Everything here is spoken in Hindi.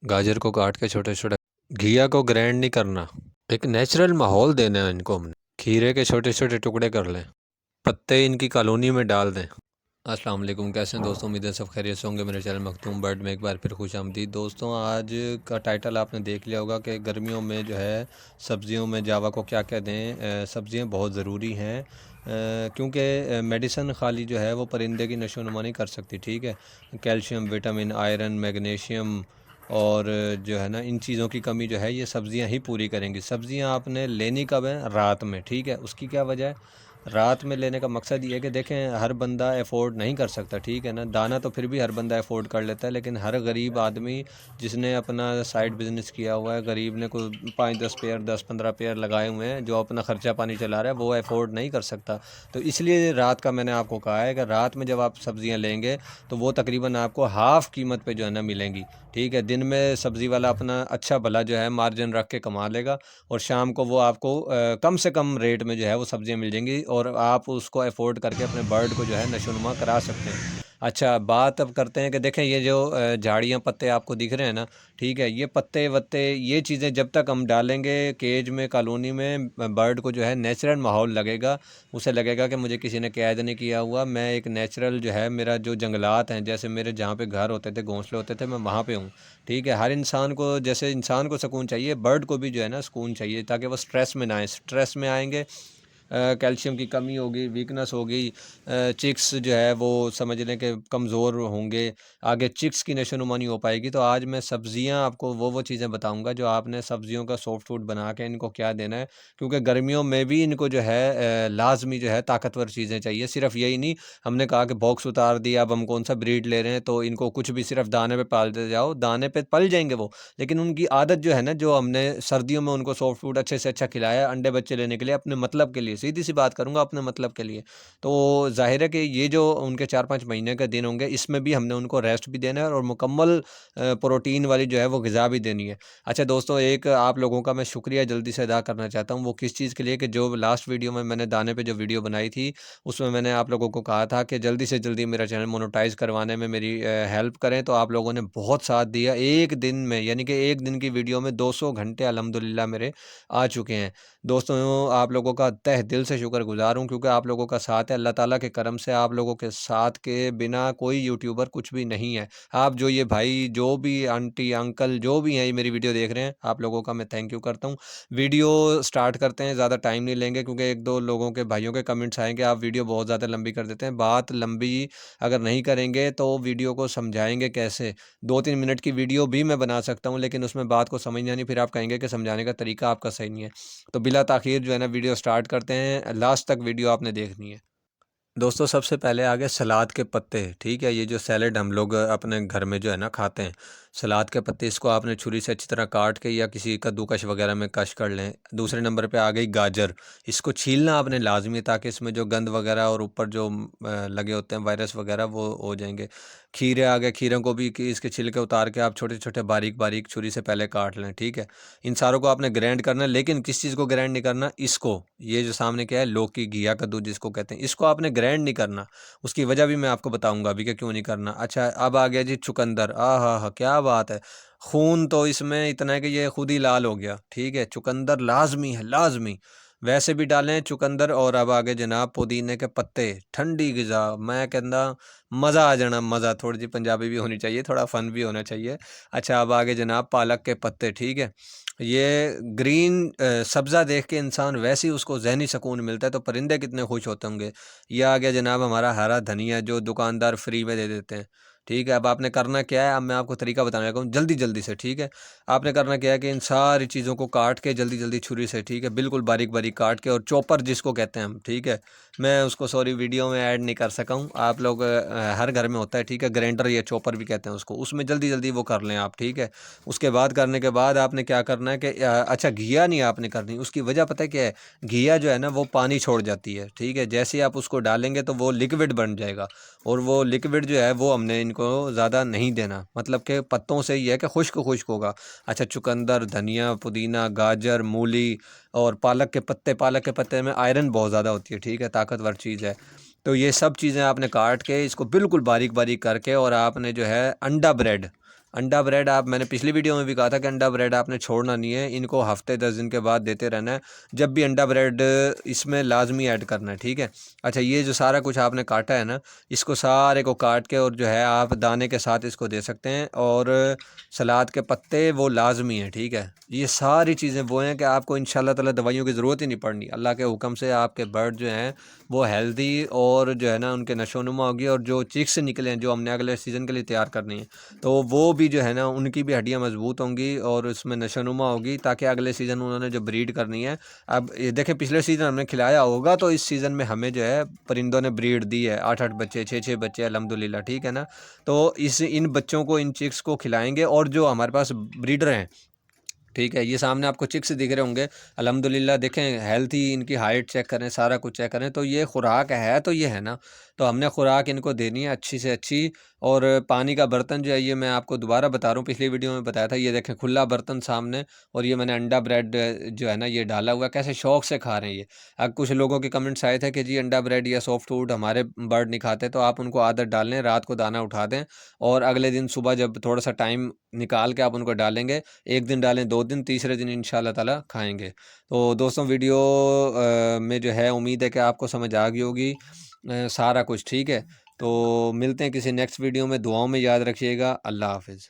गाजर को काट के छोटे छोटे, घिया को ग्राइंड नहीं करना, एक नेचुरल माहौल देना है इनको हमने। खीरे के छोटे छोटे टुकड़े कर लें, पत्ते इनकी कॉलोनी में डाल दें। अस्सलाम वालेकुम, कैसे हैं दोस्तों? उम्मीद है सब खैरियत से होंगे। मेरे चैनल मखतूम बर्ड में एक बार फिर खुश आमदीद। दोस्तों, आज का टाइटल आपने देख लिया होगा कि गर्मियों में जो है सब्ज़ियों में जावा को क्या क्या दें। सब्ज़ियाँ बहुत ज़रूरी हैं, क्योंकि मेडिसन खाली जो है वो परिंदे की नशोनुमा नहीं कर सकती। ठीक है, कैल्शियम, विटामिन, आयरन, मैग्नीशियम और जो है ना, इन चीज़ों की कमी जो है ये सब्ज़ियाँ ही पूरी करेंगी। सब्ज़ियाँ आपने लेनी कब है? रात में। ठीक है, उसकी क्या वजह है? रात में लेने का मकसद ये है कि देखें, हर बंदा अफोर्ड नहीं कर सकता। ठीक है ना, दाना तो फिर भी हर बंदा अफोर्ड कर लेता है, लेकिन हर गरीब आदमी जिसने अपना साइड बिज़नेस किया हुआ है, गरीब ने कोई 5-10 पेयर 10-15 पेयर लगाए हुए हैं, जो अपना ख़र्चा पानी चला रहा है, वो अफोर्ड नहीं कर सकता। तो इसलिए रात का मैंने आपको कहा है कि रात में जब आप सब्ज़ियाँ लेंगे तो वो तकरीबन आपको हाफ़ कीमत पे जो है ना मिलेंगी। ठीक है, दिन में सब्ज़ी वाला अपना अच्छा भला जो है मार्जिन रख के कमा लेगा, और शाम को वो आपको कम से कम रेट में जो है वो सब्ज़ियाँ मिल जाएँगी, और आप उसको अफ़ोर्ड करके अपने बर्ड को जो है नशोनुमा करा सकते हैं। अच्छा, बात अब करते हैं कि देखें, ये जो झाड़ियाँ पत्ते आपको दिख रहे हैं ना, ठीक है, ये पत्ते-वत्ते ये चीज़ें जब तक हम डालेंगे केज में, कॉलोनी में, बर्ड को जो है नेचुरल माहौल लगेगा। उसे लगेगा कि मुझे किसी ने कैद नहीं किया हुआ, मैं एक नेचुरल जो है, मेरा जो जंगलात हैं, जैसे मेरे जहाँ पे घर होते थे, घोंसले होते थे, मैं वहाँ पे हूँ। ठीक है, हर इंसान को, जैसे इंसान को सुकून चाहिए, बर्ड को भी जो है ना सुकून चाहिए, ताकि वो स्ट्रेस में ना आए। स्ट्रेस में आएंगे, कैल्शियम की कमी होगी, वीकनेस होगी, चिक्स जो है वो समझ लें कि कमज़ोर होंगे, आगे चिक्स की नशोनुमा नहीं हो पाएगी। तो आज मैं सब्ज़ियाँ आपको वो चीज़ें बताऊंगा जो आपने सब्ज़ियों का सॉफ्ट फूड बना के इनको क्या देना है, क्योंकि गर्मियों में भी इनको जो है लाजमी जो है ताकतवर चीज़ें चाहिए। सिर्फ यही नहीं, हमने कहा कि बॉक्स उतार दिया, अब हम कौन सा ब्रीड ले रहे हैं, तो इनको कुछ भी सिर्फ दाने पे पालते जाओ, दाने पे पल जाएंगे वो, लेकिन उनकी आदत जो है ना, जो हमने सर्दियों में उनको सॉफ्ट फूड अच्छे से अच्छा खिलाया अंडे बच्चे लेने के लिए, अपने मतलब के लिए, सीधी सी बात करूँगा, अपने मतलब के लिए, तो ज़ाहिर है कि ये जो उनके 4-5 महीने के दिन होंगे, इसमें भी हमने उनको रेस्ट भी देना है, और मुकम्मल प्रोटीन वाली जो है वो ग़िज़ा भी देनी है। अच्छा दोस्तों, एक आप लोगों का मैं शुक्रिया जल्दी से अदा करना चाहता हूँ। वो किस चीज़ के लिए? कि जो लास्ट वीडियो में मैंने दाने पे जो वीडियो बनाई थी, उसमें मैंने आप लोगों को कहा था कि जल्दी से जल्दी मेरा चैनल मोनेटाइज़ करवाने में मेरी हेल्प करें, तो आप लोगों ने बहुत साथ दिया। एक दिन में, यानी कि एक दिन की वीडियो में 200 घंटे अल्हम्दुलिल्लाह मेरे आ चुके हैं। दोस्तों, आप लोगों का तहे दिल से शुक्रगुज़ार हूँ, क्योंकि आप लोगों का साथ है। अल्लाह ताला के करम से आप लोगों के साथ के बिना कोई यूट्यूबर कुछ भी नहीं है। आप जो ये भाई, जो भी आंटी, अंकल जो भी हैं ये मेरी वीडियो देख रहे हैं, आप लोगों का मैं थैंक यू करता हूँ। वीडियो स्टार्ट करते हैं, ज़्यादा टाइम नहीं लेंगे, क्योंकि 1-2 लोगों के, भाइयों के कमेंट्स आएँगे, आप वीडियो बहुत ज़्यादा लंबी कर देते हैं। बात लंबी अगर नहीं करेंगे तो वीडियो को समझाएँगे कैसे? 2-3 मिनट की वीडियो भी मैं बना सकता हूँ, लेकिन उसमें बात को समझ नहीं आनी, फिर आप कहेंगे कि समझाने का तरीका आपका सही नहीं है। तो बिला ताख़ीर जो है ना, वीडियो स्टार्ट करते हैं, लास्ट तक वीडियो आपने देखनी है। दोस्तों, सबसे पहले आ गए सलाद के पत्ते। ठीक है, ये जो सैलेड हम लोग अपने घर में जो है ना खाते हैं, सलाद के पत्ते, इसको आपने छुरी से अच्छी तरह काट के या किसी कद्दूकश वगैरह में कश कर लें। दूसरे नंबर पे आ गई गाजर, इसको छीलना आपने लाजमी है, ताकि इसमें जो गंद वगैरह और ऊपर जो लगे होते हैं वायरस वगैरह, वो हो जाएंगे। खीरे आ गए, खीरों को भी इसके छिलके उतार के आप छोटे छोटे बारीक बारीक छुरी से पहले काट लें। ठीक है, इन सारों को आपने ग्राइंड करना है, लेकिन किस चीज़ को ग्राइंड नहीं करना? इसको, ये जो सामने क्या है, लौकी, घिया कद्दू जिसको कहते हैं, इसको आपने ग्राइंड नहीं करना। उसकी वजह भी मैं आपको बताऊंगा अभी कि क्यों नहीं करना। अच्छा, अब आ गया जी चुकंदर। हा हा, क्या बात है! खून तो इसमें इतना है कि ये खुद ही लाल हो गया। ठीक है, चुकंदर लाजमी है, लाजमी, वैसे भी डालें चुकंदर। और अब आगे जनाब पुदीने के पत्ते, ठंडी ग़िज़ा, मैं कहना मज़ा आ जाना, मज़ा। थोड़ी सी पंजाबी भी होनी चाहिए, थोड़ा फ़न भी होना चाहिए। अच्छा, अब आगे जनाब पालक के पत्ते। ठीक है, ये ग्रीन सब्ज़ा देख के इंसान वैसे ही उसको ज़हनी सुकून मिलता है, तो परिंदे कितने खुश होते होंगे। ये आ गया जनाब हमारा हरा धनिया, जो दुकानदार फ्री में दे देते हैं। ठीक है, अब आपने करना क्या है? अब मैं आपको तरीका बताने लगा हूँ जल्दी जल्दी से। ठीक है, आपने करना क्या है कि इन सारी चीज़ों को काट के जल्दी जल्दी छुरी से, ठीक है, बिल्कुल बारीक बारीक काट के, और चॉपर जिसको कहते हैं हम, ठीक है, मैं उसको सॉरी वीडियो में ऐड नहीं कर सका हूँ। आप लोग हर घर में होता है, ठीक है, ग्राइंडर या चॉपर भी कहते हैं उसको, उसमें जल्दी जल्दी वो कर लें आप। ठीक है, उसके बाद करने के बाद आपने क्या करना है कि अच्छा, घिया नहीं आपने करनी, उसकी वजह पता है क्या है? घिया जो है ना वो पानी छोड़ जाती है। ठीक है, जैसे ही आप उसको डालेंगे तो वो लिक्विड बन जाएगा, और वो लिक्विड जो है वो हमने इनको ज़्यादा नहीं देना, मतलब कि पत्तों से ही है कि खुश्क खुश्क होगा। अच्छा, चुकंदर, धनिया, पुदीना, गाजर, मूली और पालक के पत्ते में आयरन बहुत ज़्यादा होती है। ठीक है, ताकतवर चीज़ है। तो ये सब चीज़ें आपने काट के इसको बिल्कुल बारीक बारीक करके, और आपने जो है अंडा ब्रेड, अंडा ब्रेड आप, मैंने पिछली वीडियो में भी कहा था कि अंडा ब्रेड आपने छोड़ना नहीं है, इनको हफ्ते 10 दिन के बाद देते रहना है। जब भी अंडा ब्रेड इसमें लाजमी ऐड करना है, ठीक है। अच्छा, ये जो सारा कुछ आपने काटा है ना, इसको सारे को काट के और जो है आप दाने के साथ इसको दे सकते हैं। और सलाद के पत्ते वो लाजमी हैं, ठीक है। ये सारी चीज़ें वो हैं कि आपको इंशाल्लाह ताला दवाइयों की ज़रूरत ही नहीं पड़नी। अल्लाह के हुक्म से आपके बर्ड जो हैं वो हेल्दी और जो है ना उनके नशोनुमा होगी। और जो चिक्स निकले हैं जो हमने अगले सीज़न के लिए तैयार करनी है, तो वो भी जो है ना उनकी भी हड्डियाँ मजबूत होंगी और उसमें नशोनुमा होगी, ताकि अगले सीज़न उन्होंने जो ब्रीड करनी है। अब ये देखें, पिछले सीज़न हमने खिलाया होगा, तो इस सीज़न में हमें जो है परिंदों ने ब्रीड दी है, 8-8 बच्चे, 6-6 बच्चे अल्हम्दुलिल्लाह, ठीक है ना। तो इन बच्चों को, इन चिक्स को खिलाएंगे। और जो हमारे पास ब्रीडर हैं, ठीक है, ये सामने आपको चिक्स दिख रहे होंगे अल्हम्दुलिल्लाह, देखें हेल्थी, इनकी हाइट चेक करें, सारा कुछ चेक करें। तो ये खुराक है, तो ये है ना, तो हमने खुराक इनको देनी है अच्छी से अच्छी। और पानी का बर्तन जो है, ये मैं आपको दोबारा बता रहा हूँ, पिछली वीडियो में बताया था। ये देखें खुला बर्तन सामने, और ये मैंने अंडा ब्रेड जो है ना ये डाला हुआ, कैसे शौक से खा रहे हैं ये। अब कुछ लोगों के कमेंट्स आए थे कि जी अंडा ब्रेड या सॉफ्ट फूड हमारे बर्ड नहीं खाते, तो आप उनको आदत डाल लें, रात को दाना उठा दें और अगले दिन सुबह जब थोड़ा सा टाइम निकाल के आप उनको डालेंगे, 1 दिन डालें, 2 दिन, तीसरे दिन इंशाल्लाह ताला खाएँगे। तो दोस्तों, वीडियो में जो है उम्मीद है कि आपको समझ आ गई होगी सारा कुछ, ठीक है। तो मिलते हैं किसी नेक्स्ट वीडियो में, दुआओं में याद रखिएगा। अल्लाह हाफ़िज़।